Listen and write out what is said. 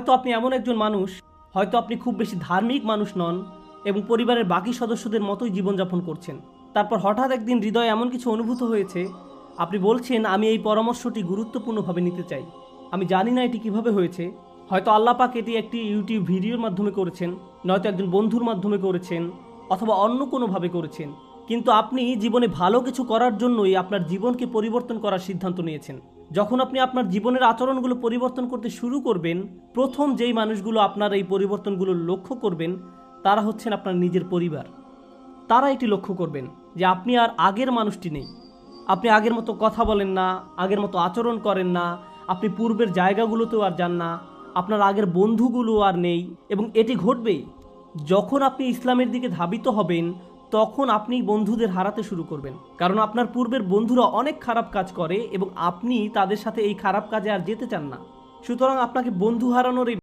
হয়তো আপনি এমন একজন মানুষ, হয়তো আপনি খুব বেশি ধার্মিক মানুষ নন এবং পরিবারের বাকি সদস্যদের মতোই জীবনযাপন করছেন। তারপর হঠাৎ একদিন হৃদয়ে এমন কিছু অনুভূত হয়েছে, আপনি বলছেন আমি এই পরামর্শটি গুরুত্বপূর্ণভাবে নিতে চাই। আমি জানি না এটি কিভাবে হয়েছে। হয়তো আল্লাহ পাক এটি একটি ইউটিউব ভিডিওর মাধ্যমে করেছেন, নয়তো একজন বন্ধুর মাধ্যমে করেছেন, অথবা অন্য কোনোভাবে করেছেন। কিন্তু আপনি জীবনে ভালো কিছু করার জন্যই আপনার জীবনকে পরিবর্তন করার সিদ্ধান্ত নিয়েছেন। যখন আপনি আপনার জীবনের আচরণগুলো পরিবর্তন করতে শুরু করবেন, প্রথম যেই মানুষগুলো আপনার এই পরিবর্তনগুলো লক্ষ্য করবেন তারা হচ্ছেন আপনার নিজের পরিবার। তারা এটি লক্ষ্য করবেন যে আপনি আর আগের মানুষটি নেই। আপনি আগের মতো কথা বলেন না, আগের মতো আচরণ করেন না, আপনি পূর্বের জায়গাগুলোতেও আর যান না, আপনার আগের বন্ধুগুলো আর নেই। এবং এটি ঘটবেই যখন আপনি ইসলামের দিকে ধাবিত হবেন। তখন আপনি বন্ধুদের হারাতে শুরু করবেন, কারণ আপনার পূর্বের বন্ধুরা অনেক খারাপ কাজ করে এবং আপনি তাদের সাথে এই খারাপ কাজে আর যেতে চান না। সুতরাং আপনাকে বন্ধু হারানোর এই